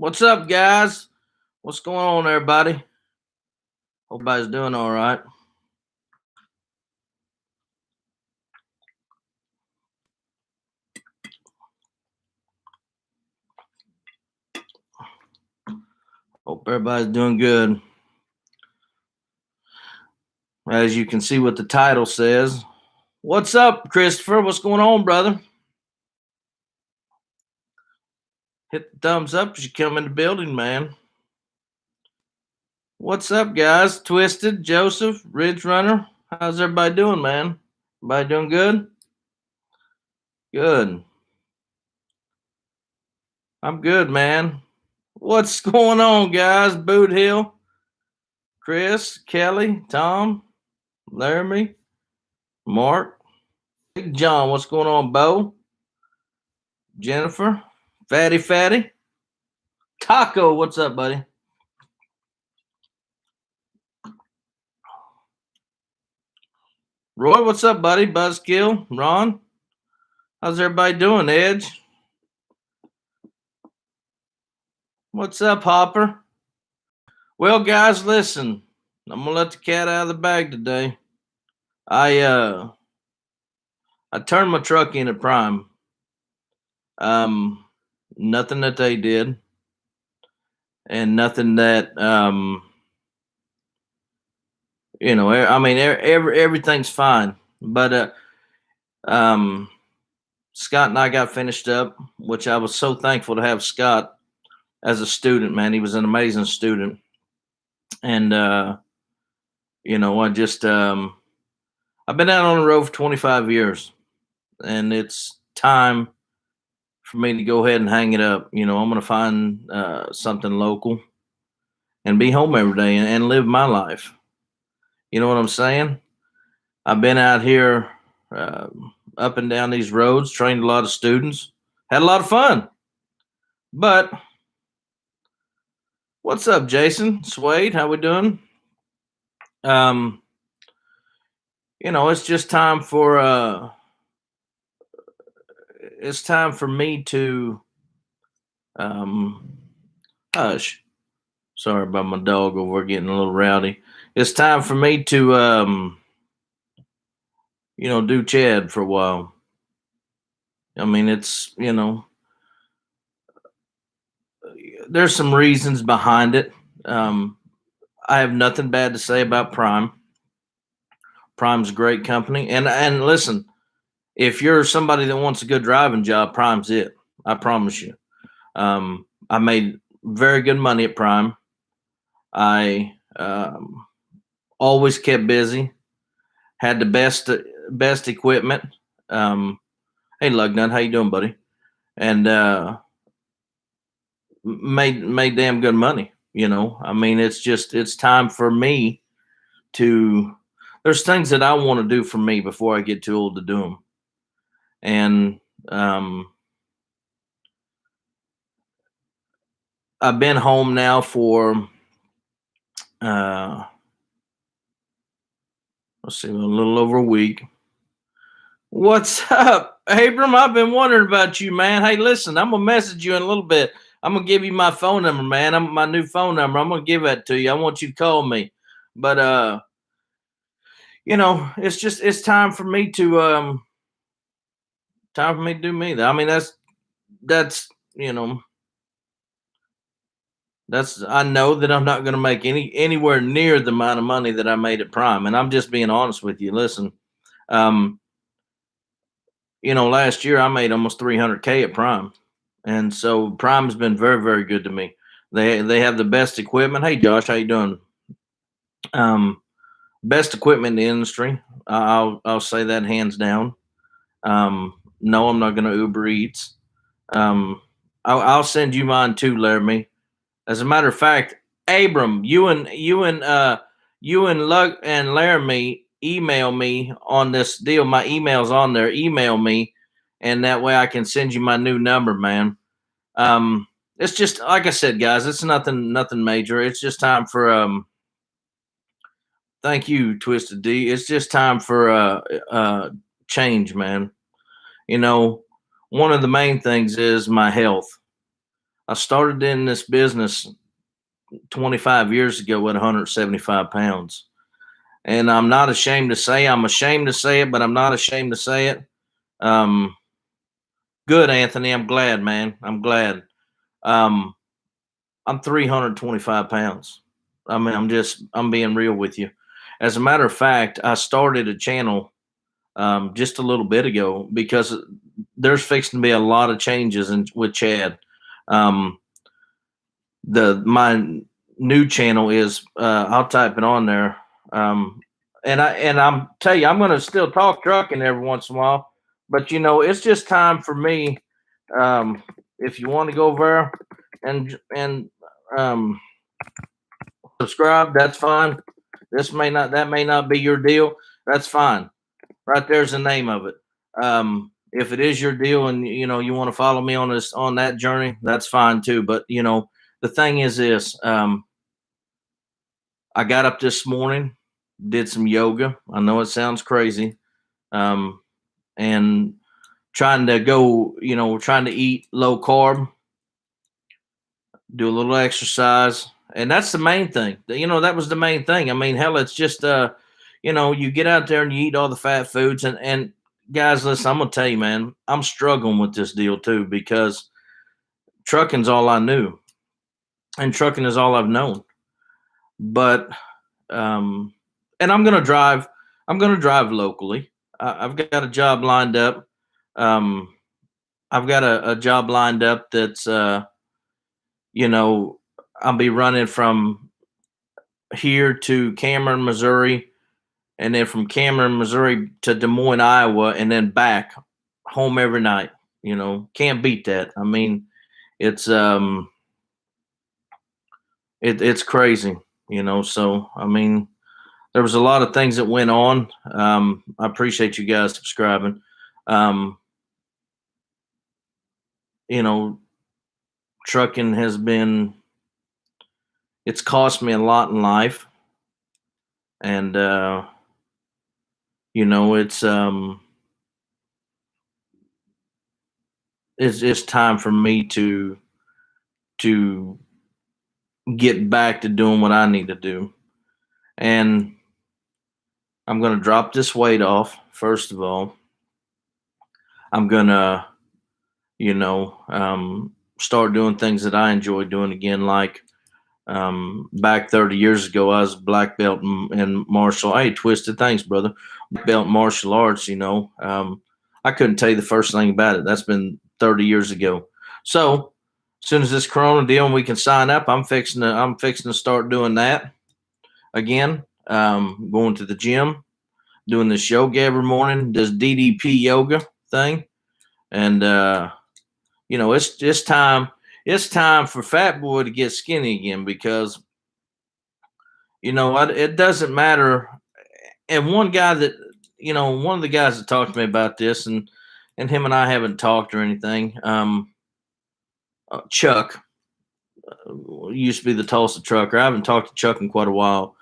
What's up, guys? What's going on, everybody? Hope everybody's doing all right. Hope everybody's doing good. As you can see what the title says. What's up, Christopher? What's going on, brother? Hit the thumbs up as you come in the building, man. What's up, guys? Twisted, Joseph, Ridge Runner. How's everybody doing, man? Everybody doing good? Good. I'm good, man. What's going on, guys? Boot Hill, Chris, Kelly, Tom, Laramie, Mark, Big John. What's going on, Bo? Jennifer, Fatty, Taco. What's up, buddy? Roy, what's up, buddy? Buzzkill, Ron. How's everybody doing, Edge? What's up, Hopper? Well, guys, listen. I'm gonna let the cat out of the bag today. I turned my truck into Prime. Nothing that they did, and nothing that I mean, everything's fine. But Scott and I got finished up, which I was so thankful to have Scott as a student. Man, he was an amazing student, and I just I've been out on the road for 25 years, and it's time for me to go ahead and hang it up. I'm going to find something local and be home every day and live my life. You know what I'm saying? I've been out here up and down these roads, trained a lot of students, had a lot of fun. But what's up, Jason? Suede, how we doing? It's just time for me to hush. Sorry about my dog over getting a little rowdy. It's time for me to do Chad for a while. I mean, it's there's some reasons behind it. I have nothing bad to say about Prime. Prime's a great company, and listen, if you're somebody that wants a good driving job, Prime's it. I promise you. I made very good money at Prime. I always kept busy. Had the best equipment. Hey, Lugnut, how you doing, buddy? And made damn good money. I mean, it's time for me to. There's things that I want to do for me before I get too old to do them. And I've been home now for let's see, a little over a week. What's up, Abram? I've been wondering about you, man. Hey, listen, I'm gonna message you in a little bit. I'm gonna give you my phone number, man. My new phone number. I'm gonna give that to you. I want you to call me. But it's time for me to do me. I mean, that's I know that I'm not going to make anywhere near the amount of money that I made at Prime, and I'm just being honest with you. Listen, last year I made almost 300K at Prime, and so Prime's been very, very good to me. They have the best equipment. Hey, Josh, how you doing? Best equipment in the industry. I'll say that hands down. No, I'm not going to Uber Eats. I'll send you mine too, Laramie. As a matter of fact, Abram, you and Laramie email me on this deal. My email's on there. Email me, and that way I can send you my new number, man. It's just like I said, guys. It's nothing major. It's just time for Thank you, Twisted D. It's just time for change, man. One of the main things is my health. I started in this business 25 years ago at 175 pounds. And I'm not ashamed to say, I'm ashamed to say it, but I'm not ashamed to say it. Um, Good, Anthony. I'm glad, man. I'm glad. Um, I'm 325 pounds. I mean, I'm being real with you. As a matter of fact, I started a channel just a little bit ago because there's fixing to be a lot of changes with Chad. Um, my new channel is I'll type it on there. Um, I'm tell you, I'm going to still talk trucking every once in a while, but it's just time for me. If you want to go over and um, subscribe, that's fine. That may not be your deal. That's fine. Right there's the name of it. If it is your deal and you want to follow me on that journey, that's fine too. But the thing is this: I got up this morning, did some yoga. I know it sounds crazy, um, and trying to eat low carb, do a little exercise, and that's the main thing. That was the main thing. I mean, hell, it's just you get out there and you eat all the fat foods, and guys, listen, I'm gonna tell you, man, I'm struggling with this deal too because trucking's all I knew, and trucking is all I've known. But um, and I'm gonna drive. I'm gonna drive locally. I've got a job lined up. Um, I've got a job lined up that's you know I'll be running from here to Cameron, Missouri, and then from Cameron, Missouri to Des Moines, Iowa, and then back home every night. Can't beat that. I mean, it's it's crazy. So I mean, there was a lot of things that went on. I appreciate you guys subscribing. Um, you know, Trucking has been it's cost me a lot in life, and it's it's time for me to get back to doing what I need to do, and I'm going to drop this weight off. First of all, I'm going to start doing things that I enjoy doing again, like back 30 years ago, I was black belt in martial. Hey, Twisted, thanks, brother. Black belt in martial arts. I couldn't tell you the first thing about it. That's been 30 years ago. So, as soon as this Corona deal and we can sign up, I'm fixing to start doing that again. Going to the gym, doing this yoga every morning, this DDP yoga thing, and it's time. It's time for Fat Boy to get skinny again because you know what? It doesn't matter. And one of the guys that talked to me about this, and him and I haven't talked or anything. Chuck used to be the Tulsa trucker. I haven't talked to Chuck in quite a while,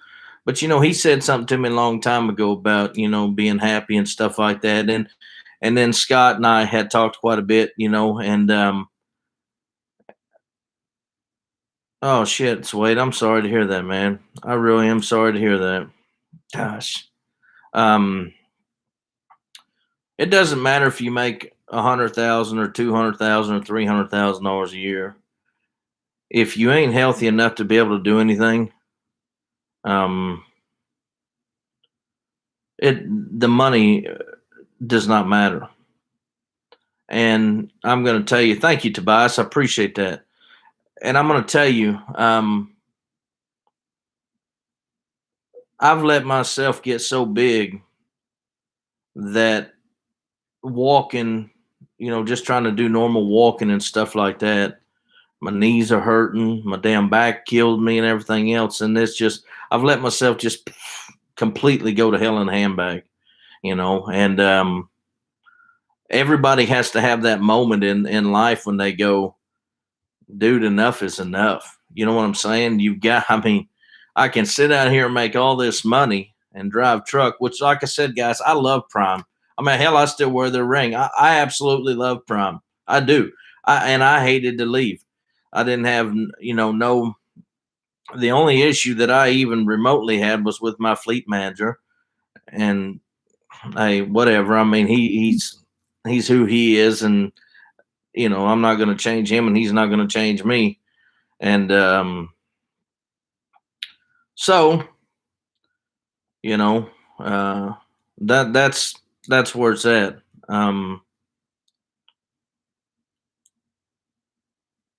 but he said something to me a long time ago about being happy and stuff like that. And then Scott and I had talked quite a bit, and oh shit, Wade, I'm sorry to hear that, man. I really am sorry to hear that. Gosh. Um, it doesn't matter if you make 100,000 or 200,000 or $300,000 a year. If you ain't healthy enough to be able to do anything, um, the money does not matter. And I'm going to tell you, thank you, Tobias. I appreciate that. And I'm going to tell you, I've let myself get so big that walking, just trying to do normal walking and stuff like that, my knees are hurting, my damn back killed me and everything else. And I've let myself just completely go to hell in a handbag, and everybody has to have that moment in life when they go, dude, enough is enough. You know what I'm saying? I mean, I can sit out here and make all this money and drive truck, which, like I said, guys, I love Prime. I mean, hell, I still wear their ring. I absolutely love Prime. I do. And I hated to leave. I didn't have, no. The only issue that I even remotely had was with my fleet manager, and hey, whatever. I mean, he's who he is, and I'm not going to change him, and he's not going to change me. And so, you know, uh, that's where it's at. Um,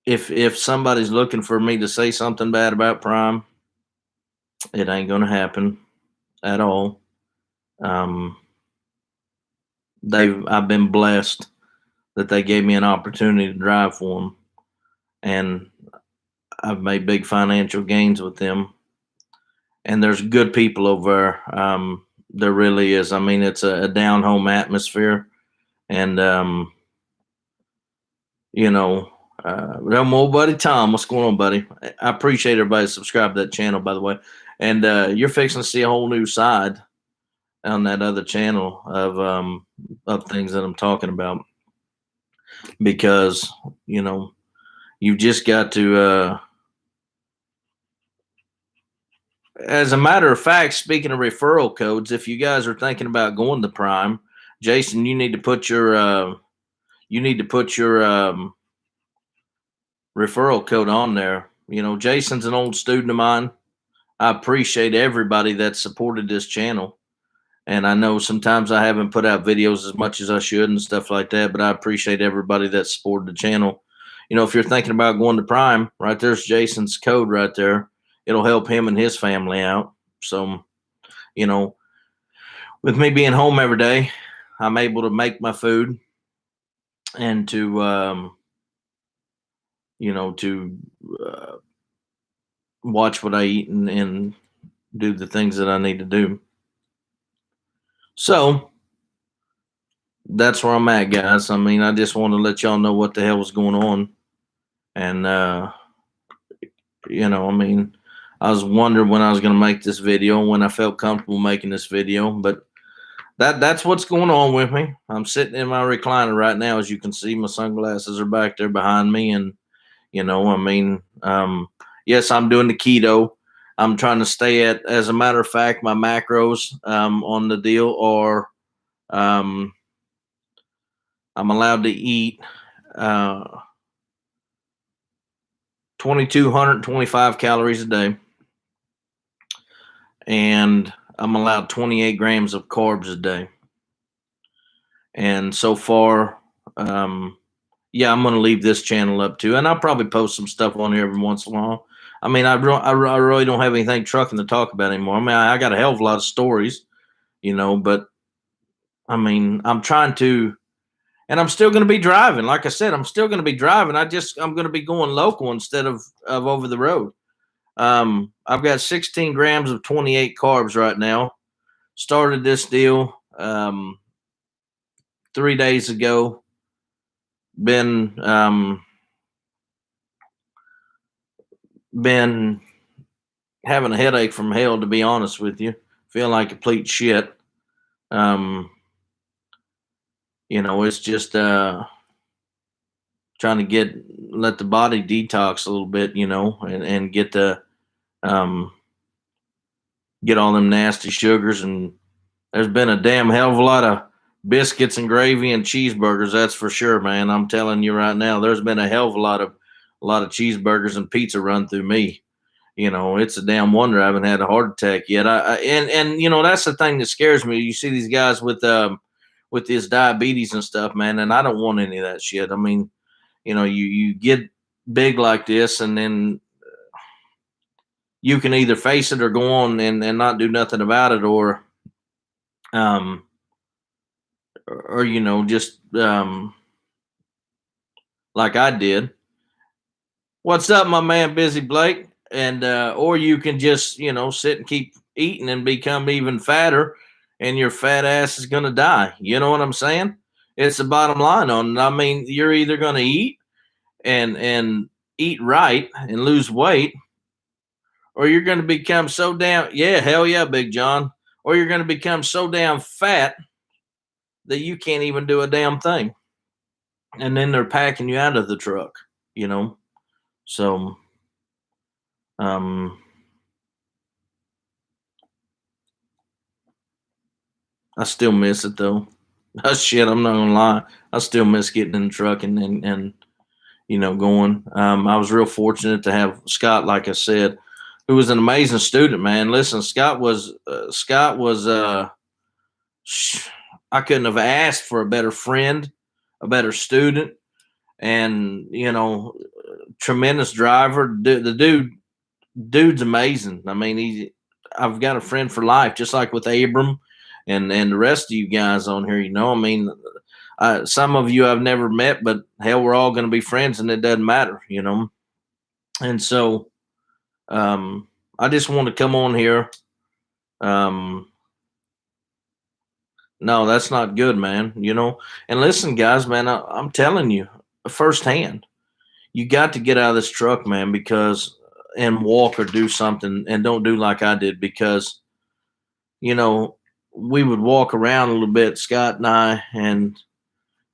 if somebody's looking for me to say something bad about Prime, it ain't going to happen at all. Um, I've been blessed that they gave me an opportunity to drive for them, and I've made big financial gains with them. And there's good people over there. There really is. I mean, it's a down home atmosphere, and you know, my old buddy Tom, what's going on, buddy? I appreciate everybody subscribe to that channel, by the way. And you're fixing to see a whole new side on that other channel of things that I'm talking about, because you just got to. As a matter of fact, speaking of referral codes, if you guys are thinking about going to Prime, Jason, you need to put your referral code on there. Jason's an old student of mine. I appreciate everybody that supported this channel. And I know sometimes I haven't put out videos as much as I should and stuff like that, but I appreciate everybody that supported the channel. If you're thinking about going to Prime, right there's Jason's code right there. It'll help him and his family out. So, you know, with me being home every day, I'm able to make my food and to watch what I eat and do the things that I need to do. So that's where I'm at, guys. I mean, I just want to let y'all know what the hell was going on. And, I mean, I was wondering when I was going to make this video, when I felt comfortable making this video, but that's what's going on with me. I'm sitting in my recliner right now. As you can see, my sunglasses are back there behind me. And, yes, I'm doing the keto. I'm trying to stay at, as a matter of fact, my macros on the deal are I'm allowed to eat 2,225 calories a day, and I'm allowed 28 grams of carbs a day. And so far, yeah, I'm going to leave this channel up too, and I'll probably post some stuff on here every once in a while. I mean, I really don't have anything trucking to talk about anymore. I mean, I got a hell of a lot of stories, but I mean, I'm trying to, and I'm still going to be driving. Like I said, I'm still going to be driving. I'm going to be going local instead of over the road. I've got 16 grams of 28 carbs right now. Started this deal 3 days ago. Been having a headache from hell, to be honest with you. Feel like complete shit. It's just trying to let the body detox a little bit, and get get all them nasty sugars. And there's been a damn hell of a lot of biscuits and gravy and cheeseburgers, that's for sure, man. I'm telling you right now, there's been a hell of a lot of cheeseburgers and pizza run through me. It's a damn wonder I haven't had a heart attack yet. And that's the thing that scares me. You see these guys with this diabetes and stuff, man, and I don't want any of that shit. I mean, you get big like this, and then you can either face it or go on and not do nothing about it, or just like I did. What's up, my man, Busy Blake? And or you can just sit and keep eating and become even fatter, and your fat ass is gonna die. You know what I'm saying? It's the bottom line on it. I mean, you're either gonna eat and eat right and lose weight, or you're gonna become so damn, yeah, hell yeah, Big John, or you're gonna become so damn fat that you can't even do a damn thing. And then they're packing you out of the truck, So, um, I still miss it though. Shit, I'm not gonna lie. I still miss getting in the truck and going. I was real fortunate to have Scott, like I said, who was an amazing student, man. Listen, Scott was I couldn't have asked for a better friend, a better student, and tremendous driver. Dude's amazing. I mean, I've got a friend for life, just like with Abram and the rest of you guys on here. I mean, some of you I've never met, but hell, we're all going to be friends, and it doesn't matter. And so, I just want to come on here. Um, no, that's not good, man. And listen, guys, man, I'm telling you firsthand, you got to get out of this truck, man, because and walk or do something, and don't do like I did, because you know we would walk around a little bit, Scott and I, and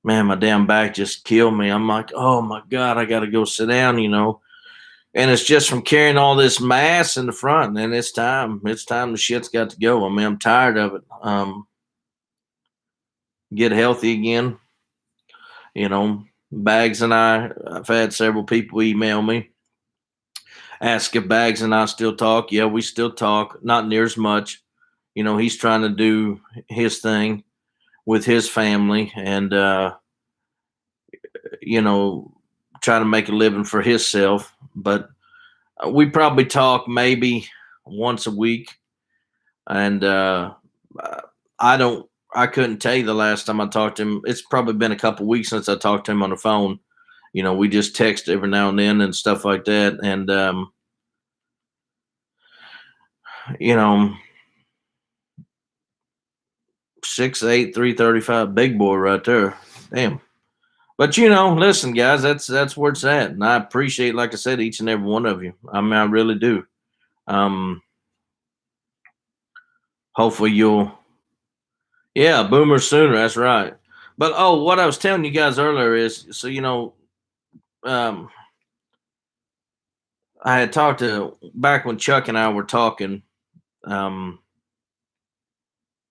man, my damn back just killed me. I'm like, oh my god, I got to go sit down. And it's just from carrying all this mass in the front, and it's time. It's time. The shit's got to go. I mean, I'm tired of it. Get healthy again. Bags and I've had several people email me, ask if Bags and I still talk. Yeah, we still talk, not near as much. He's trying to do his thing with his family, and you know, try to make a living for himself. But we probably talk maybe once a week, and I don't. I couldn't tell you the last time I talked to him. It's probably been a couple weeks since I talked to him on the phone. We just text every now and then and stuff like that. And you know, 6'8", 335, big boy right there. Damn. But listen, guys, that's where it's at, and I appreciate, like I said, each and every one of you. I mean, I really do. Um, Hopefully you'll, yeah, boomer sooner. That's right. But what I was telling you guys earlier is, so um, I had talked to back when Chuck and I were talking. Um,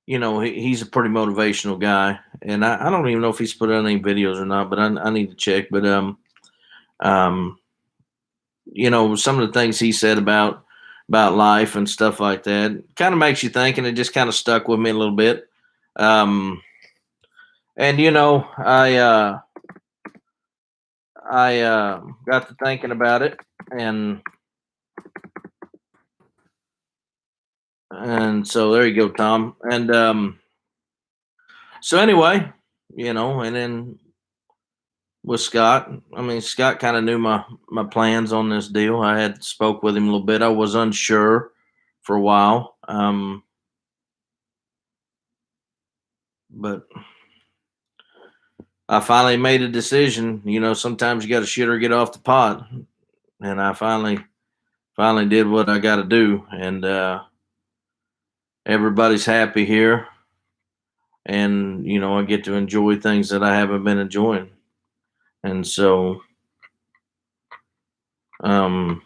he's a pretty motivational guy, and I don't even know if he's put out any videos or not, but I need to check. But um, some of the things he said about life and stuff like that kind of makes you think, and it just kind of stuck with me a little bit. And I got to thinking about it, and so there you go, Tom. And so anyway, and then with Scott, I mean, Scott kind of knew my plans on this deal. I had spoke with him a little bit. I was unsure for a while, but I finally made a decision. Sometimes you got to shit or get off the pot, and I finally did what I got to do, and everybody's happy here, and I get to enjoy things that I haven't been enjoying, and so um,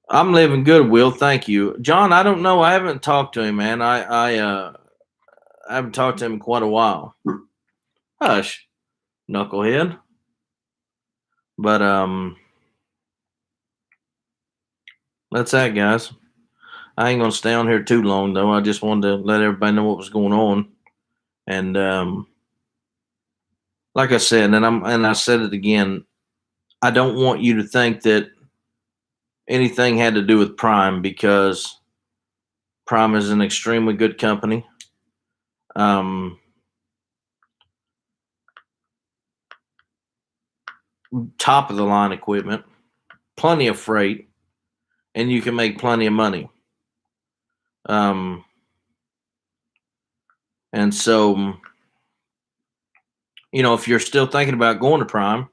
I'm living good. Will, thank you, John. I don't know. I haven't talked to him, man. I haven't talked to him in quite a while. Hush, knucklehead. But that's that, guys. I ain't gonna stay on here too long, though. I just wanted to let everybody know what was going on, and like I said, and I said it again. I don't want you to think that anything had to do with Prime, because Prime is an extremely good company. Um, Top of the line equipment, plenty of freight, and you can make plenty of money. Um, and so, if you're still thinking about going to Prime,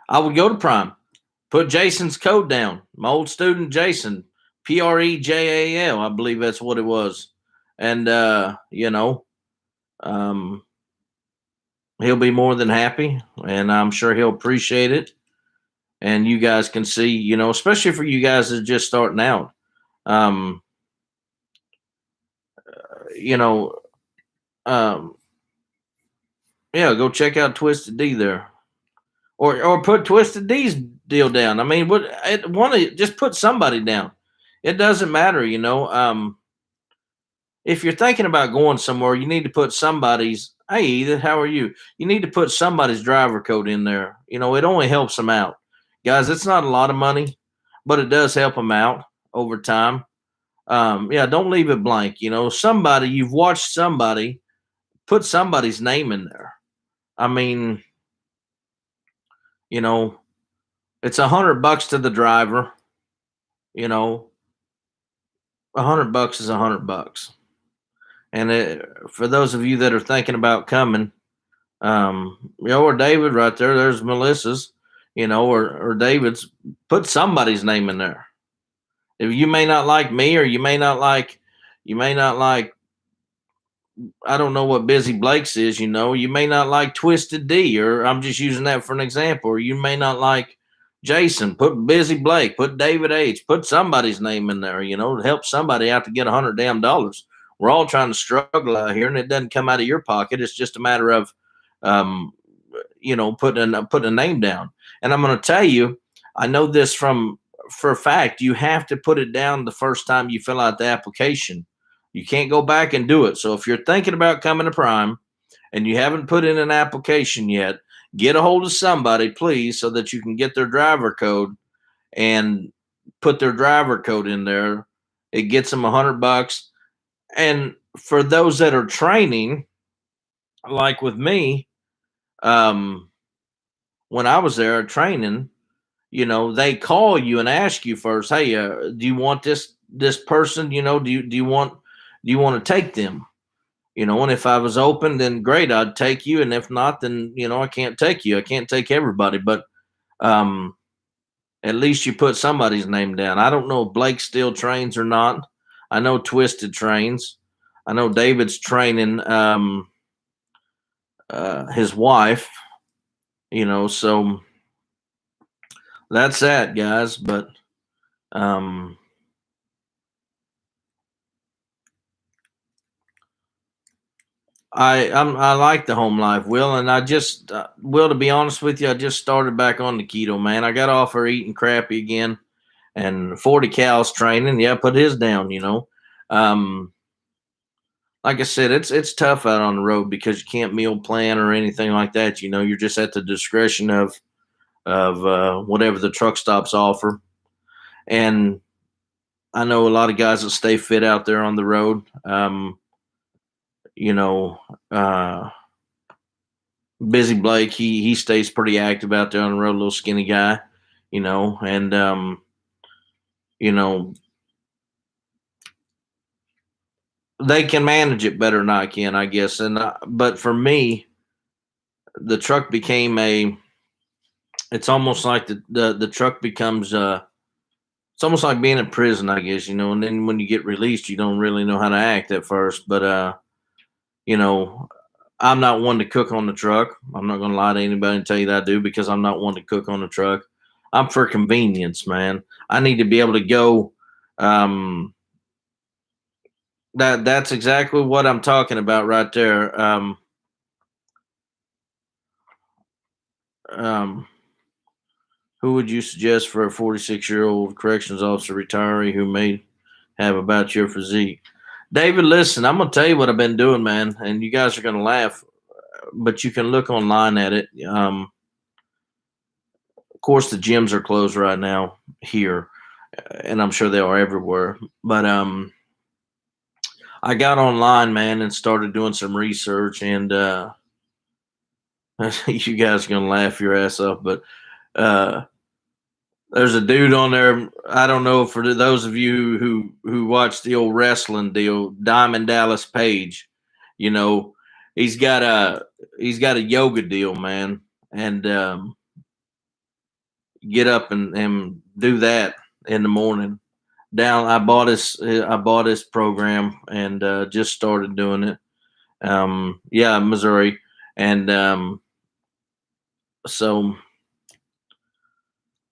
I would go to Prime. Put Jason's code down. My old student Jason, Prejal, I believe that's what it was. And um, he'll be more than happy, and I'm sure he'll appreciate it. and you guys can see, especially for you guys that are just starting out. Um, you know, um, yeah, go check out Twisted D there, or put Twisted D's deal down. I mean, want to just put somebody down. It doesn't matter, if you're thinking about going somewhere, you need to put somebody's. Hey, Edith, how are you? You need to put somebody's driver code in there. It only helps them out, guys. It's not a lot of money, but it does help them out over time. Yeah, don't leave it blank. Somebody you've watched somebody put somebody's name in there. I mean, you know, it's $100 to the driver. You know, $100 is $100. And for those of you that are thinking about coming, or David right there, there's Melissa's, or David's, put somebody's name in there. If you may not like me, or you may not like, I don't know what Busy Blake's is, you may not like Twisted D, or I'm just using that for an example, or you may not like Jason. Put Busy Blake, put David H, put somebody's name in there, to help somebody out to get $100 damn. We're all trying to struggle out here, and it doesn't come out of your pocket. It's just a matter of, um, putting a name down. And I'm going to tell you, I know this for a fact. You have to put it down the first time you fill out the application. You can't go back and do it. So if you're thinking about coming to Prime and you haven't put in an application yet, get a hold of somebody, please, so that you can get their driver code and put their driver code in there. It gets them $100. And for those that are training, like with me, um, when I was there training, they call you and ask you first, hey, do you want this person? Do you want to take them? And if I was open, then great, I'd take you. And if not, then I can't take you. I can't take everybody, but um, at least you put somebody's name down. I don't know if Blake still trains or not. I know Twisted trains. I know David's training his wife. So that's that, guys. But um, I like the home life, Will, and I just Will, to be honest with you, I just started back on the keto, man. I got off her eating crappy again, and 40 cows training. Yeah, put his down. Um, like I said, it's tough out on the road because you can't meal plan or anything like that. You're just at the discretion of whatever the truck stops offer, and I know a lot of guys that stay fit out there on the road. You know, uh, Busy Blake, he stays pretty active out there on the road, little skinny guy, and you know, they can manage it better than I can, I guess. And but for me, the truck became a. It's almost like the truck becomes it's almost like being in prison, I guess, and then when you get released, you don't really know how to act at first. But you know, I'm not one to cook on the truck. I'm not gonna lie to anybody and tell you that I do, because I'm not one to cook on the truck. I'm for convenience, man. I need to be able to go. Um, that's exactly what I'm talking about right there. Um, who would you suggest for a 46-year-old corrections officer retiree who may have about your physique? David, listen, I'm gonna tell you what I've been doing, man, and you guys are gonna laugh, but you can look online at it. Of course, the gyms are closed right now here, and I'm sure they are everywhere. But I got online, man, and started doing some research, and you guys are gonna laugh your ass off, but uh, there's a dude on there. I don't know, for those of you who watch the old wrestling deal, Diamond Dallas Page. You know, he's got a he's got a yoga deal, man, and get up and do that in the morning. I bought his program, and just started doing it. Yeah, Missouri, and so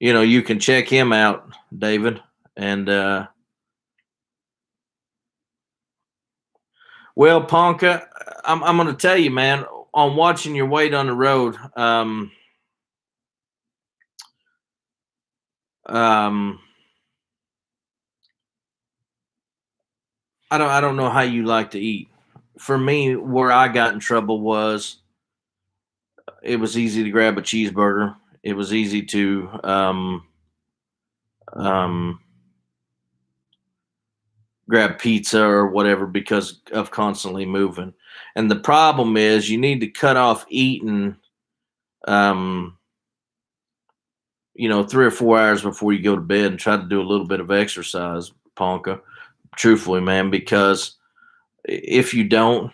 you can check him out, David. And well, Ponka, I'm going to tell you, man, on watching your weight on the road. Um, I don't know how you like to eat. For me, where I got in trouble was it was easy to grab a cheeseburger. It was easy to um, grab pizza or whatever because of constantly moving. And the problem is you need to cut off eating, um, 3 or 4 hours before you go to bed and try to do a little bit of exercise, Ponka. Truthfully, man, because if you don't,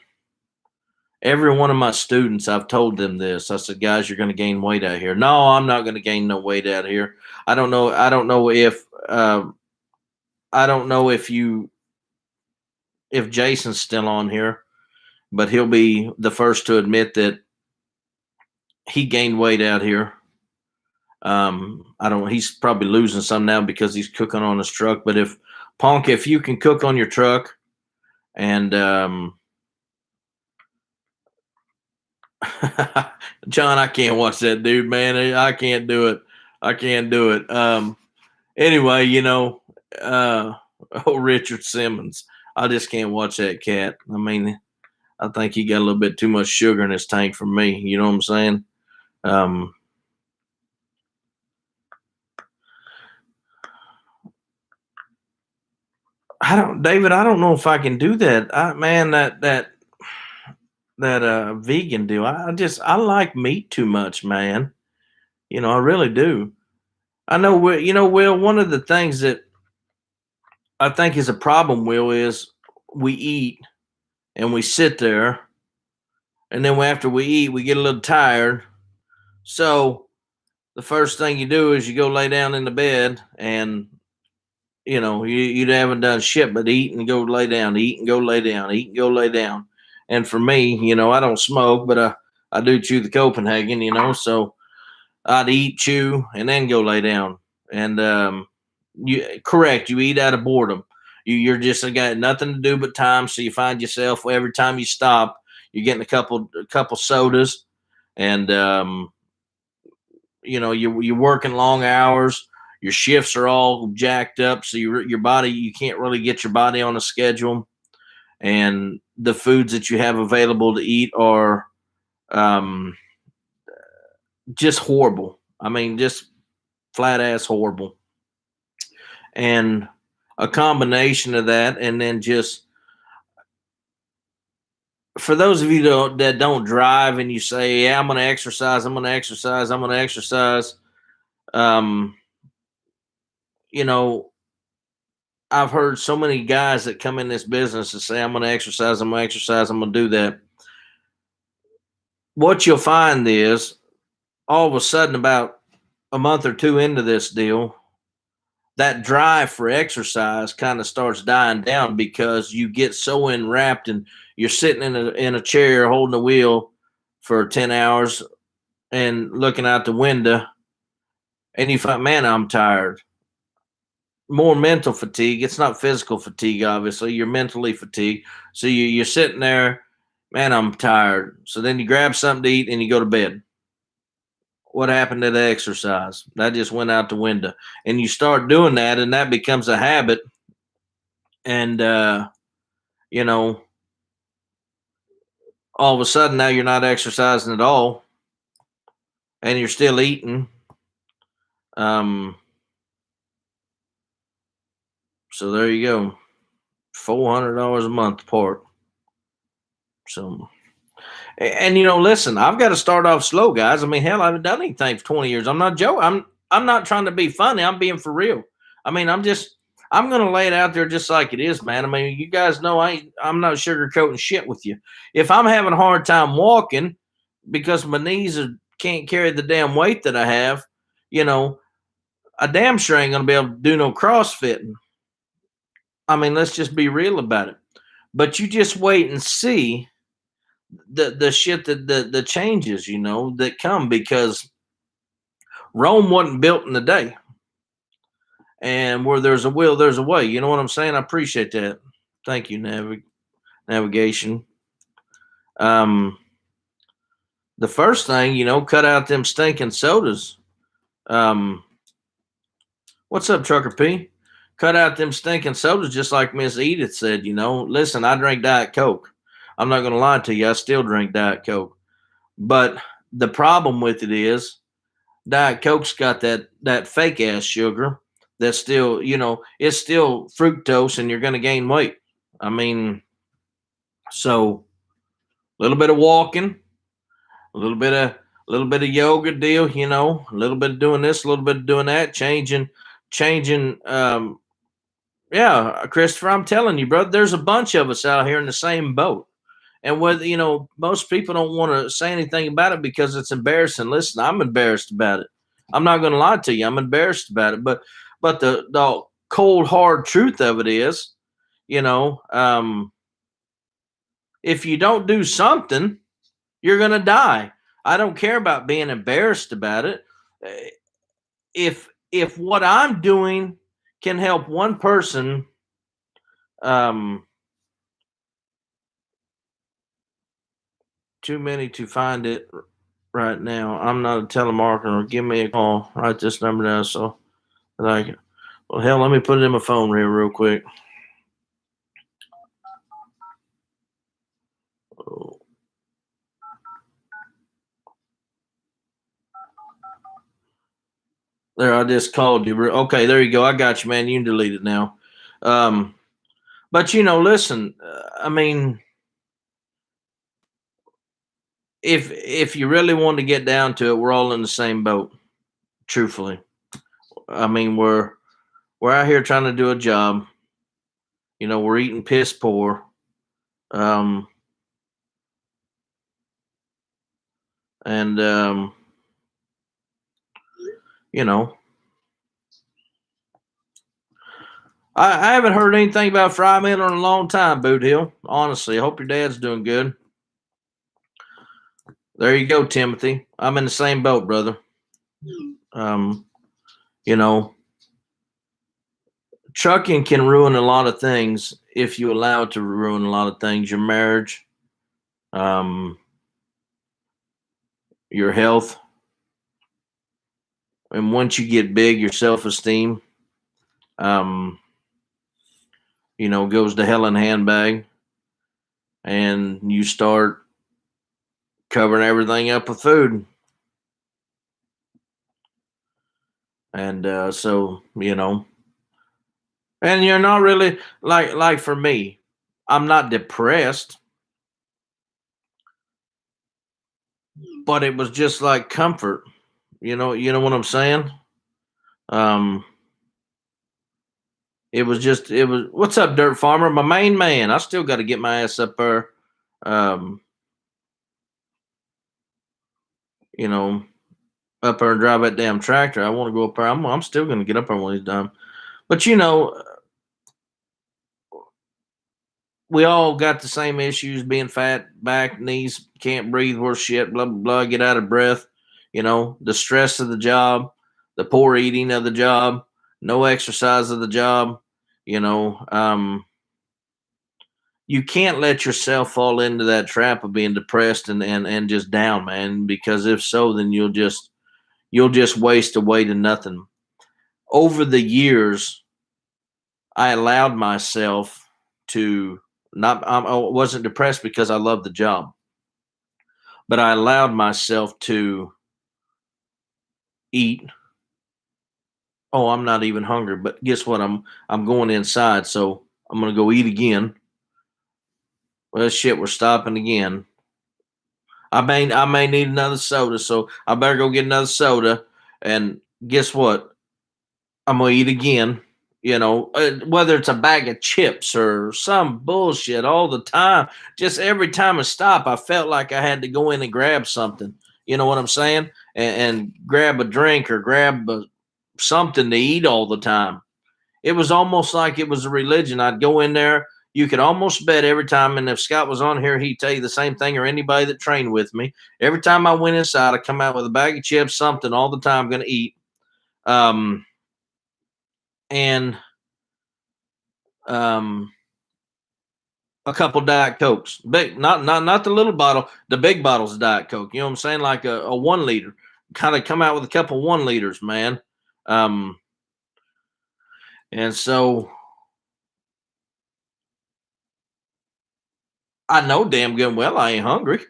every one of my students, I've told them this. I said, guys, you're going to gain weight out here. No, I'm not going to gain no weight out here. I don't know. I don't know if Jason's still on here, but he'll be the first to admit that he gained weight out here. I don't. He's probably losing some now because he's cooking on his truck. But if you can cook on your truck, and John, I can't watch that dude, man. I can't do it. I can't do it. Anyway, oh, Richard Simmons. I just can't watch that cat. I mean, I think he got a little bit too much sugar in his tank for me. You know what I'm saying? Um, David. I don't know if I can do that. Man, that vegan deal. I like meat too much, man. I really do. I know, Will. One of the things that I think is a problem, Will, is we eat and we sit there, and then after we eat, we get a little tired. So the first thing you do is you go lay down in the bed, and you haven't done shit but eat and go lay down, eat and go lay down, eat and go lay down. And for me, I don't smoke, but I do chew the Copenhagen, so I'd eat, chew, and then go lay down. And you eat out of boredom. You're just got nothing to do but time, so you find yourself every time you stop, you're getting a couple sodas, and you're working long hours. Your shifts are all jacked up, so your body, you can't really get your body on a schedule, and the foods that you have available to eat are um, just horrible. I mean, just flat ass horrible. And a combination of that, and then just for those of you that don't drive and you say, "Yeah, I'm going to exercise, I'm going to exercise, I'm going to exercise," um, you know, I've heard so many guys that come in this business and say, "I'm going to exercise, I'm going to exercise, I'm going to do that." What you'll find is all of a sudden, about a month or two into this deal, that drive for exercise kind of starts dying down because you get so enwrapped and you're sitting in a chair holding the wheel for 10 hours and looking out the window, and you find, man, I'm tired. More mental fatigue. It's not physical fatigue, obviously. You're mentally fatigued. So you're sitting there, man, I'm tired. So then you grab something to eat and you go to bed. What happened to the exercise? That just went out the window. And you start doing that, and that becomes a habit. And, you know, all of a sudden now you're not exercising at all and you're still eating. Um, so there you go. $400 a month apart. So, and listen, I've got to start off slow, guys. I mean, hell, I haven't done anything for 20 years. I'm not joking. I'm not trying to be funny. I'm being for real. I mean, I'm gonna lay it out there just like it is, man. I mean, you guys know I'm not sugarcoating shit with you. If I'm having a hard time walking because my can't carry the damn weight that I have, I damn sure ain't gonna be able to do no CrossFitting. I mean, let's just be real about it. But you just wait and see the shit that the changes, that come, because Rome wasn't built in a day. And where there's a will, there's a way. You know what I'm saying? I appreciate that. Thank you, navigation. Um, the first thing, cut out them stinking sodas. Um, what's up, Trucker P? Cut out them stinking sodas, just like Miss Edith said. Listen, I drink Diet Coke. I'm not going to lie to you. I still drink Diet Coke. But the problem with it is Diet Coke's got that fake ass sugar that's still, it's still fructose, and you're going to gain weight. I mean, so a little bit of walking, a little bit of yoga deal, a little bit of doing this, a little bit of doing that, changing. Yeah, Christopher, I'm telling you, brother, there's a bunch of us out here in the same boat. And whether, most people don't want to say anything about it because it's embarrassing. Listen, I'm embarrassed about it. I'm not going to lie to you. I'm embarrassed about it. But the cold, hard truth of it is, if you don't do something, you're going to die. I don't care about being embarrassed about it. If what I'm doing can help one person, too many to find it right now. I'm not a telemarketer. Give me a call. Write this number down so that I can. Well, hell, let me put it in my phone here real quick. Oh. There, I just called you. Okay, there you go. I got you, man. You can delete it now. But listen. I mean, if you really want to get down to it, we're all in the same boat. Truthfully, I mean, we're out here trying to do a job. We're eating piss poor. And I haven't heard anything about Fry Miller in a long time, Boot Hill. Honestly, I hope your dad's doing good. There you go, Timothy. I'm in the same boat, brother. Trucking can ruin a lot of things if you allow it to ruin a lot of things. Your marriage, your health, and once you get big, your self-esteem, goes to hell in a handbag, and you start covering everything up with food. And so, and you're not really like for me, I'm not depressed, but it was just like comfort. You know what I'm saying? It was what's up, Dirt Farmer, my main man. I still got to get my ass up there. Up there and drive that damn tractor. I want to go up there. I'm still going to get up there when he's done. But we all got the same issues: being fat, back, knees, can't breathe, worse shit, blah blah blah, get out of breath. The stress of the job, the poor eating of the job, no exercise of the job. You can't let yourself fall into that trap of being depressed and just down, man. Because if so, then you'll just waste away to nothing. Over the years, I allowed myself to I wasn't depressed because I loved the job, but I allowed myself to eat. Oh, I'm not even hungry, but guess what? I'm going inside, so I'm gonna go eat again. Well, shit, we're stopping again. I may need another soda, so I better go get another soda. And guess what? I'm gonna eat again. Whether it's a bag of chips or some bullshit all the time. Just every time I stop, I felt like I had to go in and grab something. You know what I'm saying? And grab a drink or grab something to eat all the time. It was almost like it was a religion. I'd go in there. you could almost bet every time, and if Scott was on here, he'd tell you the same thing, or anybody that trained with me. Every time I went inside, I come out with a bag of chips, something all the time, going to eat. Um, and um, a couple Diet Cokes, big, not the little bottle, the big bottles of Diet Coke. You know what I'm saying? Like a 1 liter. Kind of come out with a couple 1 liters, man. Um, and so I know damn good and well I ain't hungry,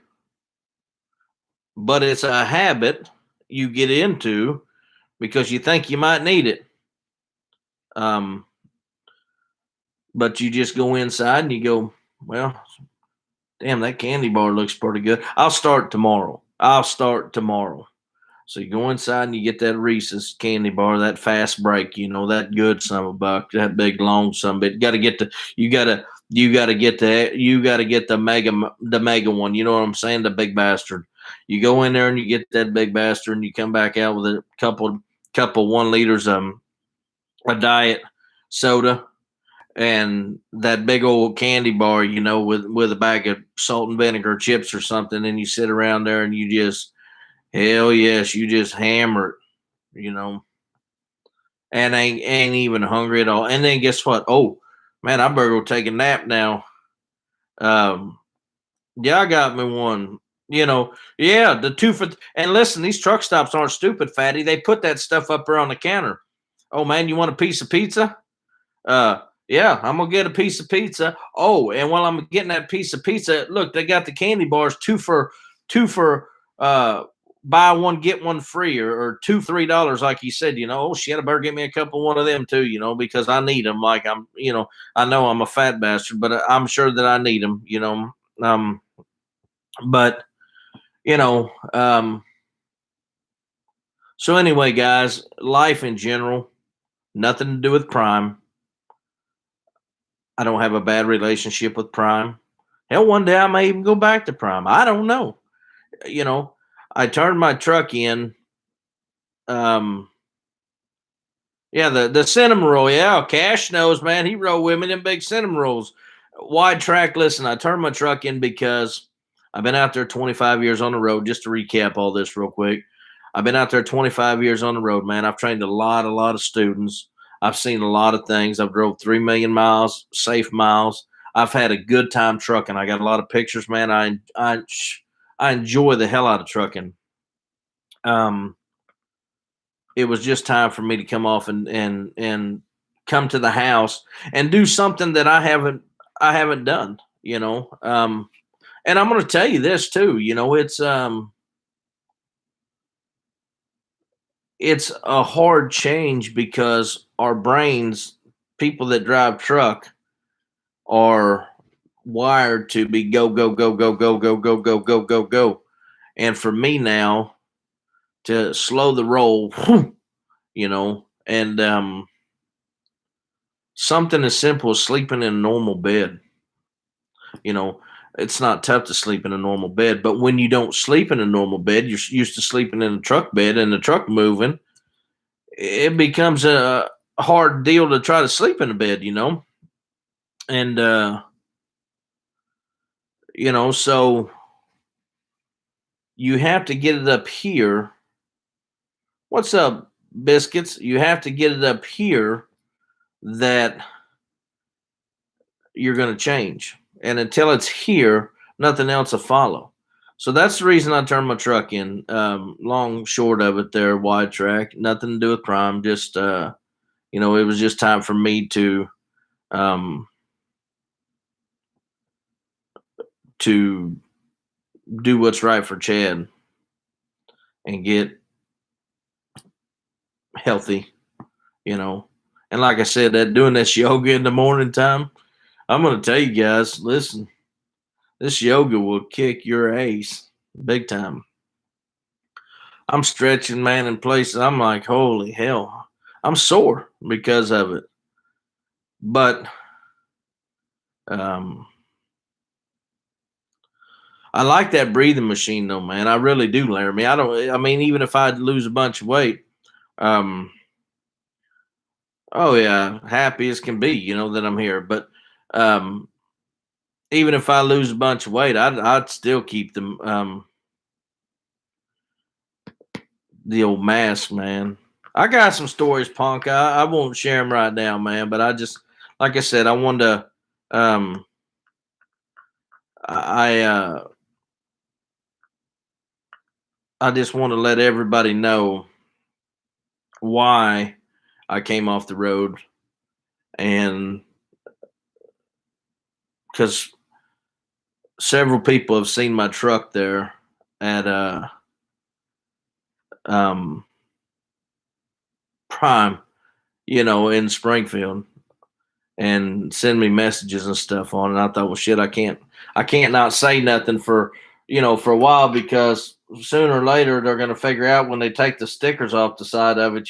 but it's a habit you get into because you think you might need it. Um, but you just go inside and you go, well, damn, that candy bar looks pretty good. I'll start tomorrow. I'll start tomorrow. So you go inside and you get that Reese's candy bar, that fast break, that good son of a buck, that big long son of a bit. You gotta get the mega one. You know what I'm saying? The big bastard. You go in there and you get that big bastard and you come back out with a couple 1 liters a diet soda and that big old candy bar, with a bag of salt and vinegar chips or something, and you sit around there and you just hell yes, you just hammer it, and ain't even hungry at all. And then guess what? Oh man, I better go take a nap now. Um, yeah, I got me one. Yeah, the two for and listen, these truck stops aren't stupid, fatty. They put that stuff up there on the counter. Oh man, you want a piece of pizza? Uh, yeah, I'm gonna get a piece of pizza. Oh, and while I'm getting that piece of pizza, look, they got the candy bars two for buy one get one free, or two for $3, like you said. Oh shit, I better get me a couple one of them too. Because I need them. Like I know I'm a fat bastard, but I'm sure that I need them. Um, but you know, um, so anyway, guys, life in general, nothing to do with crime. I don't have a bad relationship with Prime. Hell, one day I may even go back to Prime. I don't know. You know, I turned my truck in. Um, yeah, the cinnamon roll. Yeah, Cash knows, man. He rode with me them big cinnamon rolls. Wide track. Listen, I turned my truck in because I've been out there 25 years on the road. Just to recap all this real quick, I've been out there 25 years on the road, man. I've trained a lot of students. I've seen a lot of things. I've drove 3 million miles, safe miles. I've had a good time trucking. I got a lot of pictures, man. I enjoy the hell out of trucking. Um, it was just time for me to come off and come to the house and do something that I haven't done. And I'm going to tell you this too. It's a hard change because our brains, people that drive truck, are wired to be go go go go go go go go go go go. And for me now to slow the roll, and something as simple as sleeping in a normal bed. You know, it's not tough to sleep in a normal bed, but when you don't sleep in a normal bed, you're used to sleeping in a truck bed and the truck moving. It becomes a hard deal to try to sleep in a bed, and so you have to get it up here. What's up, biscuits? You have to get it up here that you're going to change. And until it's here, nothing else will follow. So that's the reason I turned my truck in. Long, short of it, there, wide track, nothing to do with crime. Just, it was just time for me um, to do what's right for Chad and get healthy, And like I said, that doing this yoga in the morning time, I'm going to tell you guys, listen, this yoga will kick your ass big time. I'm stretching, man, in places. I'm like, holy hell. I'm sore because of it. But um, I like that breathing machine, though, man. I really do, Laramie. I mean, even if I lose a bunch of weight, um, oh, yeah, happy as can be, that I'm here. But even if I lose a bunch of weight, I'd still keep the old mask, man. I got some stories, punk. I won't share them right now, man. But I just, like I said, I wanted to. I I just want to let everybody know why I came off the road, and because several people have seen my truck there at um Prime, in Springfield, and send me messages and stuff on it. And I thought, well, shit, I can't not say nothing for a while, because sooner or later they're going to figure out when they take the stickers off the side of it,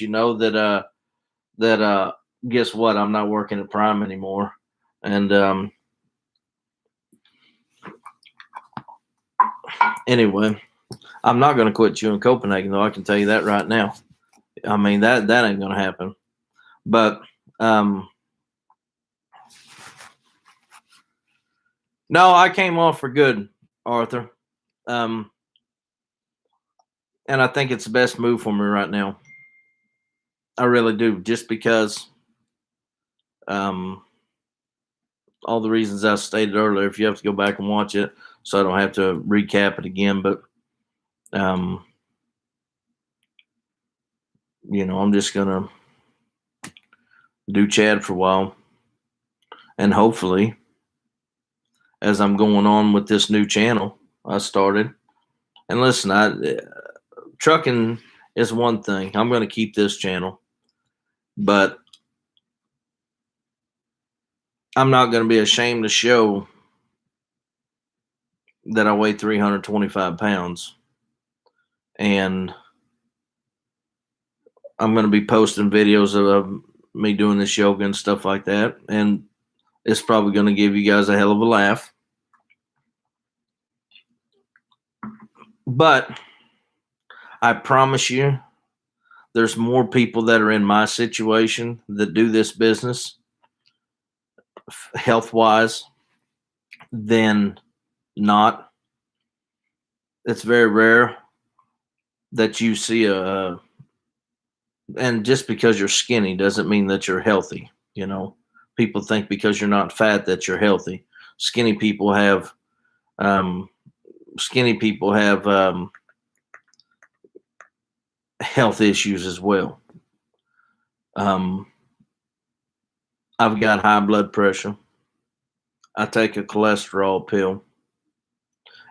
that guess what? I'm not working at Prime anymore, and anyway, I'm not going to quit chewing Copenhagen, though. I can tell you that right now. I mean, that ain't going to happen. But no, I came off for good, Arthur. Um, and I think it's the best move for me right now. I really do, just because um, all the reasons I stated earlier. If you have to go back and watch it, so I don't have to recap it again. But um, I'm just gonna do Chad for a while, and hopefully, as I'm going on with this new channel I started. And listen, trucking is one thing. I'm going to keep this channel, but I'm not going to be ashamed to show that I weigh 325 pounds. And I'm going to be posting videos of me doing this yoga and stuff like that. And it's probably going to give you guys a hell of a laugh. But I promise you, there's more people that are in my situation that do this business health wise than not. It's very rare that you see and just because you're skinny doesn't mean that you're healthy. People think because you're not fat that you're healthy. Skinny people have um, skinny people have health issues as well. Um, I've got high blood pressure. I take a cholesterol pill,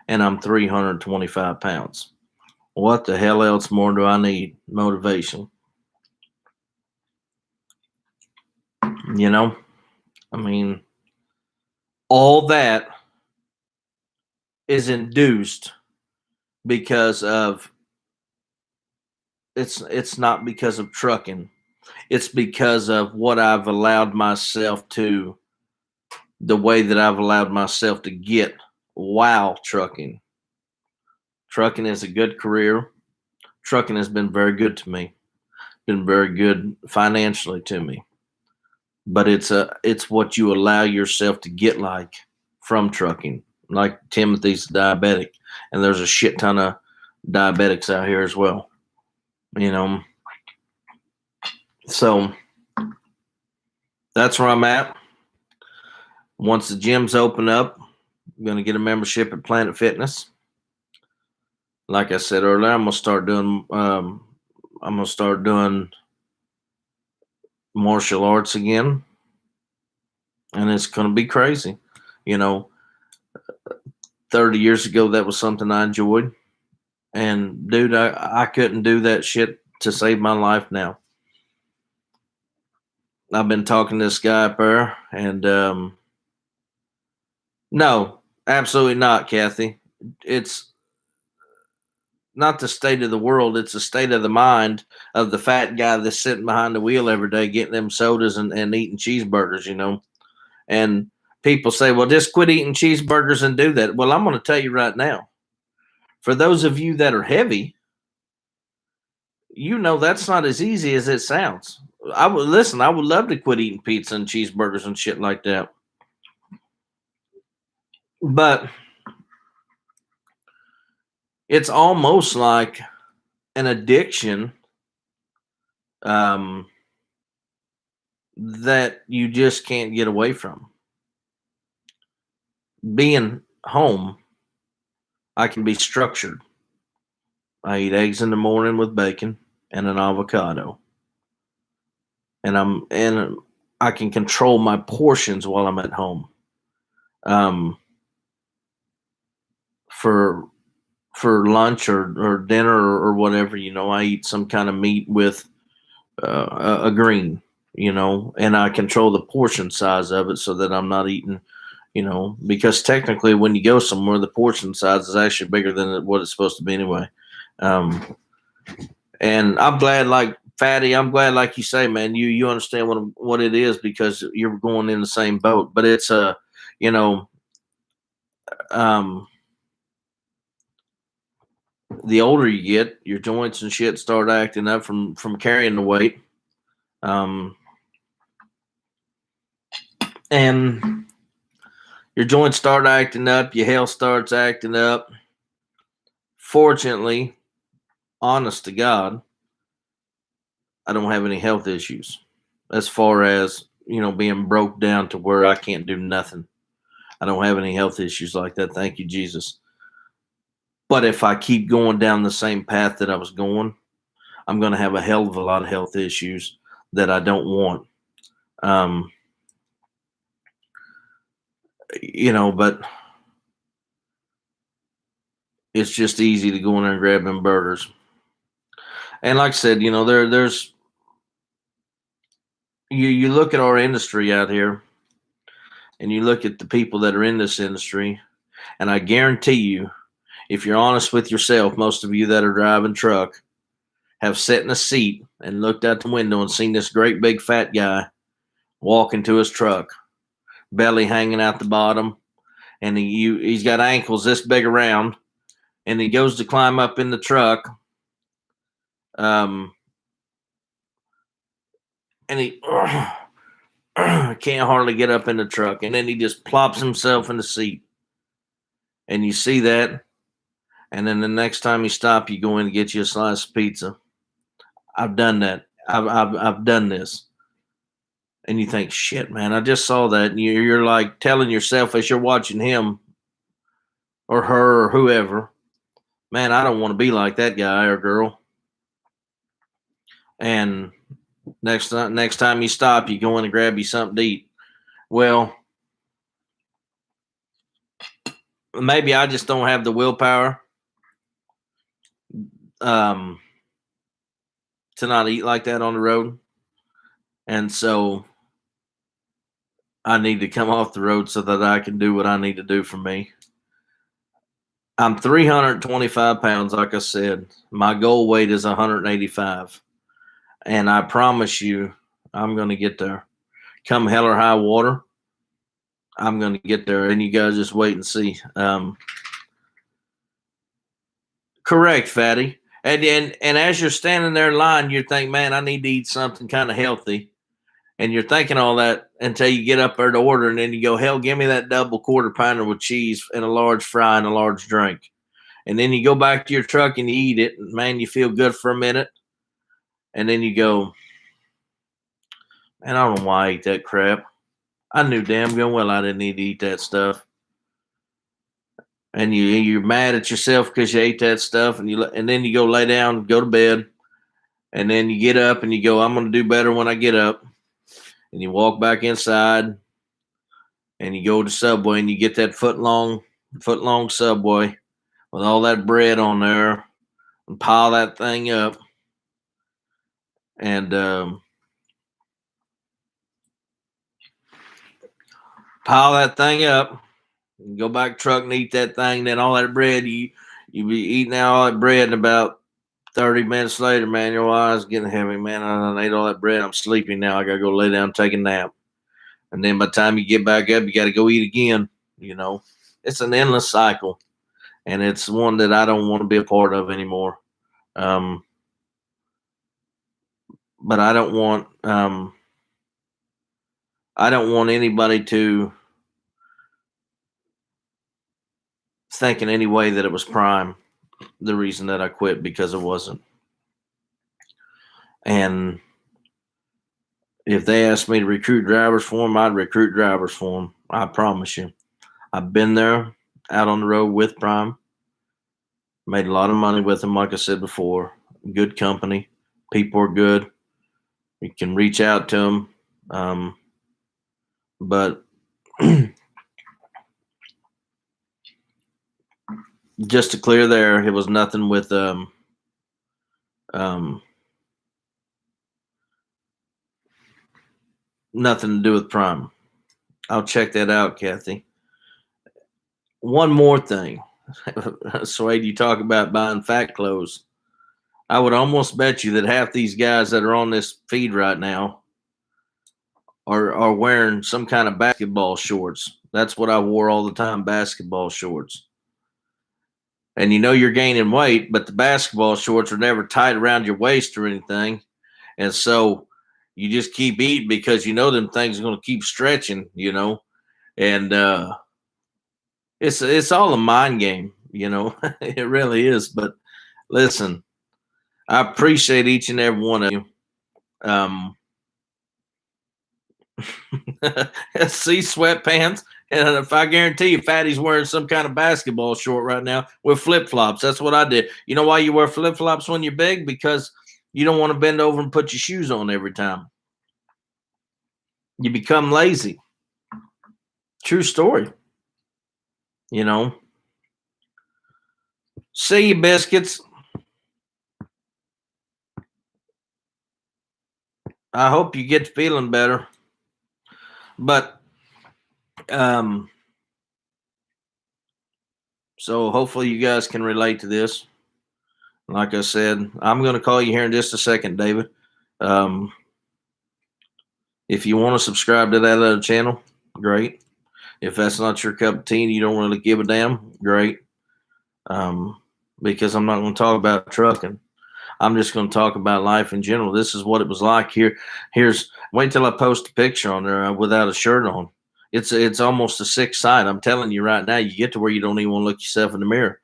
and I'm 325 pounds. What the hell else more do I need? Motivation. I mean, all that is induced because of it's not because of trucking. It's because of what I've allowed myself to the way that I've allowed myself to get while trucking. Trucking is a good career. Trucking has been very good to me. Been very good financially to me. But it's what you allow yourself to get like from trucking. Like Timothy's diabetic, and there's a shit ton of diabetics out here as well. So that's where I'm at. Once the gyms open up, I'm gonna get a membership at Planet Fitness. Like I said earlier, I'm gonna start doing martial arts again, and it's gonna be crazy. You know, 30 years ago, that was something I enjoyed, and dude, I couldn't do that shit to save my life now. I've been talking to this guy up there, and no, absolutely not, Kathy. It's not the state of the world, it's the state of the mind of the fat guy that's sitting behind the wheel every day getting them sodas and eating cheeseburgers. And people say, well, just quit eating cheeseburgers and do that. Well, I'm going to tell you right now, for those of you that are heavy, that's not as easy as it sounds. I would love to quit eating pizza and cheeseburgers and shit like that. But it's almost like an addiction, um, that you just can't get away from. Being home, I can be structured. I eat eggs in the morning with bacon and an avocado, and I can control my portions while I'm at home. Um, for lunch or dinner or whatever, I eat some kind of meat with a green, and I control the portion size of it so that I'm not eating, because technically when you go somewhere, the portion size is actually bigger than what it's supposed to be anyway. Um, and I'm glad, like Fatty, I'm glad, like you say, man, you understand what it is because you're going in the same boat. But it's you know, um, the older you get, your joints and shit start acting up from carrying the weight. Um, and your joints start acting up, your health starts acting up. Fortunately, honest to God, I don't have any health issues as far as, being broke down to where I can't do nothing. I don't have any health issues like that. Thank you, Jesus. But if I keep going down the same path that I was going, I'm going to have a hell of a lot of health issues that I don't want. Um, but it's just easy to go in there and grab them burgers. And like I said, there's you look at our industry out here, and you look at the people that are in this industry, and I guarantee you, if you're honest with yourself, most of you that are driving truck have sat in a seat and looked out the window and seen this great big fat guy walk into his truck, belly hanging out the bottom, and he's got ankles this big around, and he goes to climb up in the truck, um, and he can't hardly get up in the truck, and then he just plops himself in the seat, and you see that, and then the next time you stop, you go in and get you a slice of pizza. I've done that. I've done this, and you think, shit, man, I just saw that, and you're like telling yourself as you're watching him or her or whoever, man, I don't want to be like that guy or girl. And next time you stop, you go in and grab you something to eat. Well, maybe I just don't have the willpower, um, to not eat like that on the road, and so I need to come off the road so that I can do what I need to do for me. I'm 325 pounds, like I said. My goal weight is 185, and I promise you, I'm going to get there. Come hell or high water, I'm going to get there, and you guys just wait and see. Correct, Fatty. And as you're standing there in line, you think, man, I need to eat something kind of healthy. And you're thinking all that until you get up there to order, and then you go, hell, give me that double quarter pounder with cheese and a large fry and a large drink. And then you go back to your truck and you eat it, and man, you feel good for a minute. And then you go, man, I don't know why I ate that crap. I knew damn good well I didn't need to eat that stuff. And you're mad at yourself because you ate that stuff, and then you go lay down, go to bed, and then you get up and you go, I'm going to do better when I get up. And you walk back inside, and you go to Subway, and you get that foot long Subway with all that bread on there, and pile that thing up, and pile that thing up, and go back truck and eat that thing. Then all that bread, you be eating all that bread, and about 30 minutes later, man, your eyes getting heavy. Man, I ate all that bread. I'm sleepy now. I got to go lay down and take a nap. And then by the time you get back up, you got to go eat again. It's an endless cycle, and it's one that I don't want to be a part of anymore. Um, but I don't want anybody to thinking anyway that it was Prime. The reason that I quit, because it wasn't. And if they asked me to recruit drivers for them, I'd recruit drivers for them. I promise you. I've been there out on the road with Prime, made a lot of money with them, like I said before. Good company, people are good. You can reach out to them. But just to clear there, it was nothing with nothing to do with Prime. I'll check that out, Kathy. One more thing. Swade, you talk about buying fat clothes. I would almost bet you that half these guys that are on this feed right now are wearing some kind of basketball shorts. That's what I wore all the time, basketball shorts. And you know you're gaining weight, but the basketball shorts are never tight around your waist or anything. And so you just keep eating because you know them things are going to keep stretching, And it's all a mind game, It really is. But listen, I appreciate each and every one of you. See sweatpants, and if I guarantee you, Fatty's wearing some kind of basketball short right now with flip flops. That's what I did. You know why you wear flip flops when you're big? Because you don't want to bend over and put your shoes on every time. You become lazy. True story. See you, biscuits. I hope you get feeling better. But so hopefully you guys can relate to this. Like I said, I'm going to call you here in just a second, David. If you want to subscribe to that other channel, great. If that's not your cup of tea and you don't really give a damn, great. Because I'm not going to talk about trucking. I'm just going to talk about life in general. This is what it was like here. Wait till I post a picture on there without a shirt on. It's almost a sick sight. I'm telling you right now. You get to where you don't even want to look yourself in the mirror.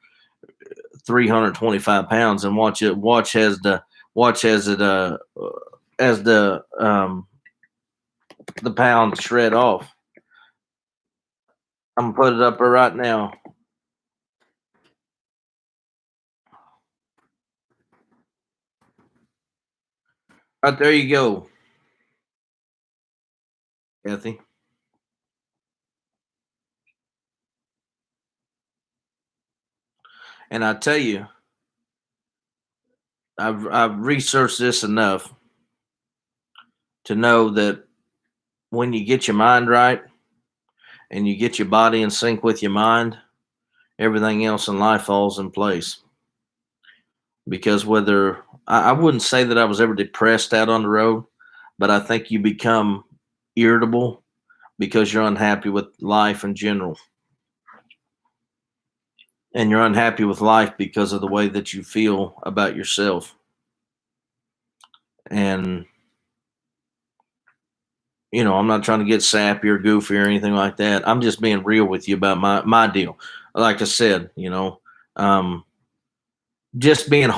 325 pounds, and watch as the pounds shred off. I'm gonna put it up there right now. Right there you go, Kathy. And I tell you, I've researched this enough to know that when you get your mind right and you get your body in sync with your mind, everything else in life falls in place. Because I wouldn't say that I was ever depressed out on the road, but I think you become irritable because you're unhappy with life in general. And you're unhappy with life because of the way that you feel about yourself. And, I'm not trying to get sappy or goofy or anything like that. I'm just being real with you about my deal. Like I said, just being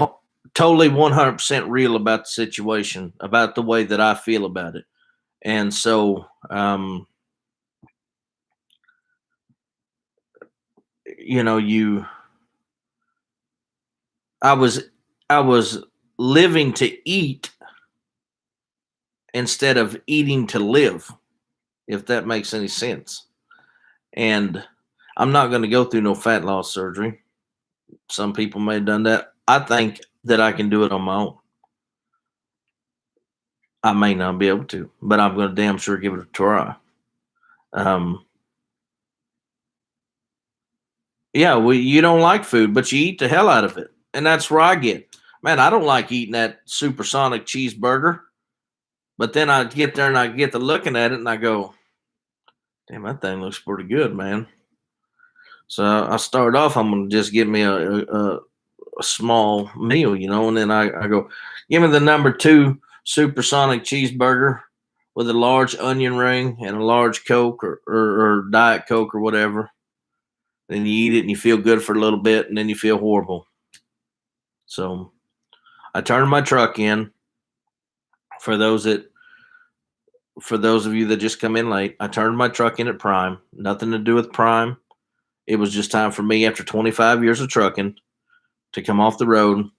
totally 100% real about the situation, about the way that I feel about it. And so, I was living to eat instead of eating to live, if that makes any sense. And I'm not going to go through no fat loss surgery. Some people may have done that. I think that I can do it on my own. I may not be able to, but I'm going to damn sure give it a try. Yeah, you don't like food, but you eat the hell out of it. And that's where I get. Man, I don't like eating that supersonic cheeseburger. But then I get there and I get to looking at it and I go, damn, that thing looks pretty good, man. So I start off, I'm going to just give me a small meal, and then I go, give me the number 2 supersonic cheeseburger with a large onion ring and a large Coke or Diet Coke or whatever. Then you eat it and you feel good for a little bit, and then you feel horrible. So I turned my truck in. For those that for those of you that just come in late, I turned my truck in at Prime. Nothing to do with Prime. It was just time for me after 25 years of trucking to come off the road.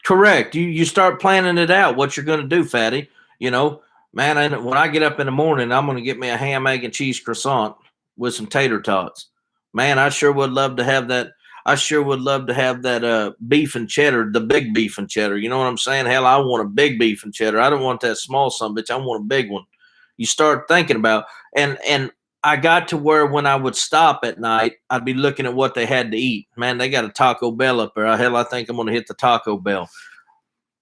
Correct. You start planning it out what you're going to do, fatty. You know, man. When I get up in the morning, I'm going to get me a ham, egg, and cheese croissant with some tater tots. Man, I sure would love to have that. I sure would love to have that beef and cheddar, the big beef and cheddar. You know what I'm saying? Hell, I want a big beef and cheddar. I don't want that small son bitch. I want a big one. You start thinking about and I got to where when I would stop at night, I'd be looking at what they had to eat. Man, they got a Taco Bell up there. Hell, I think I'm going to hit the Taco Bell.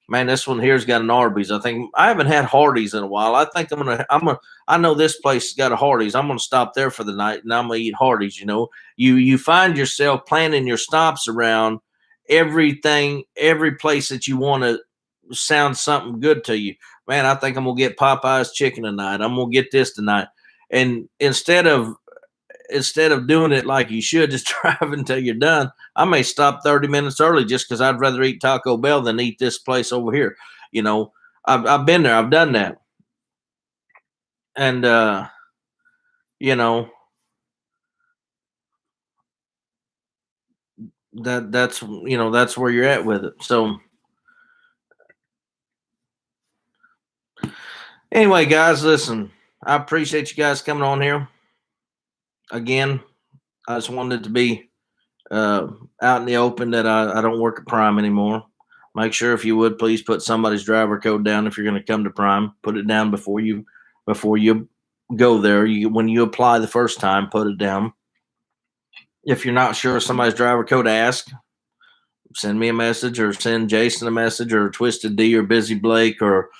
Man, this one here's got an Arby's. I think I haven't had Hardee's in a while. I think I know this place has got a Hardee's. I'm gonna stop there for the night and I'm gonna eat Hardee's. You know, you find yourself planning your stops around everything, every place that you want to sound something good to you. Man, I think I'm gonna get Popeye's chicken tonight. I'm gonna get this tonight. And instead of doing it like you should, just drive until you're done, I may stop 30 minutes early just because I'd rather eat Taco Bell than eat this place over here. You know, I've been there, I've done that. And, you know, that's where you're at with it. So, anyway, guys, listen, I appreciate you guys coming on here again. I just wanted to be uh, out in the open that I don't work at Prime anymore. Make sure, if you would, please put somebody's driver code down if you're going to come to Prime. Put it down before you go there. When you apply the first time, put it down. If you're not sure of somebody's driver code, ask. Send me a message, or send Jason a message, or Twisted D, or Busy Blake, or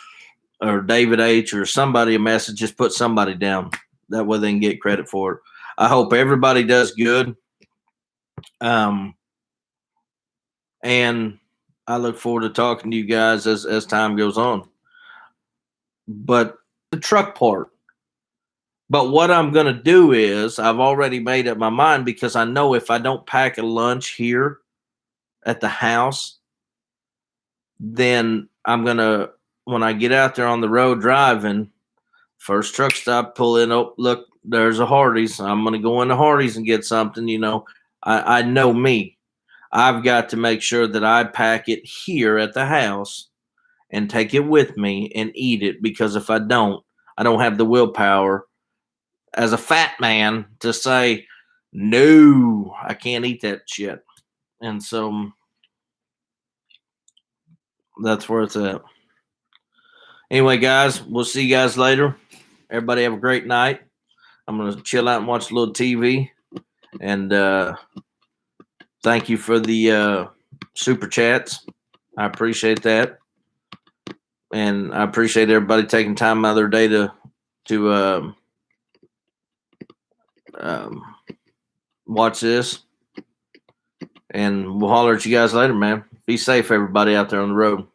David H, or somebody a message. Just put somebody down. That way they can get credit for it. I hope everybody does good. Um, and I look forward to talking to you guys as time goes on. But the truck part. But what I'm going to do is I've already made up my mind, because I know if I don't pack a lunch here at the house, then I'm going to, when I get out there on the road driving, first truck stop, pull in, oh, look, there's a Hardee's. I'm going to go into Hardee's and get something. You know, I know me. I've got to make sure that I pack it here at the house and take it with me and eat it, because if I don't have the willpower as a fat man to say, no, I can't eat that shit. And so that's where it's at. Anyway, guys, we'll see you guys later. Everybody have a great night. I'm going to chill out and watch a little TV. And thank you for the super chats. I appreciate that. And I appreciate everybody taking time out of their day to watch this. And we'll holler at you guys later, man. Be safe, everybody out there on the road.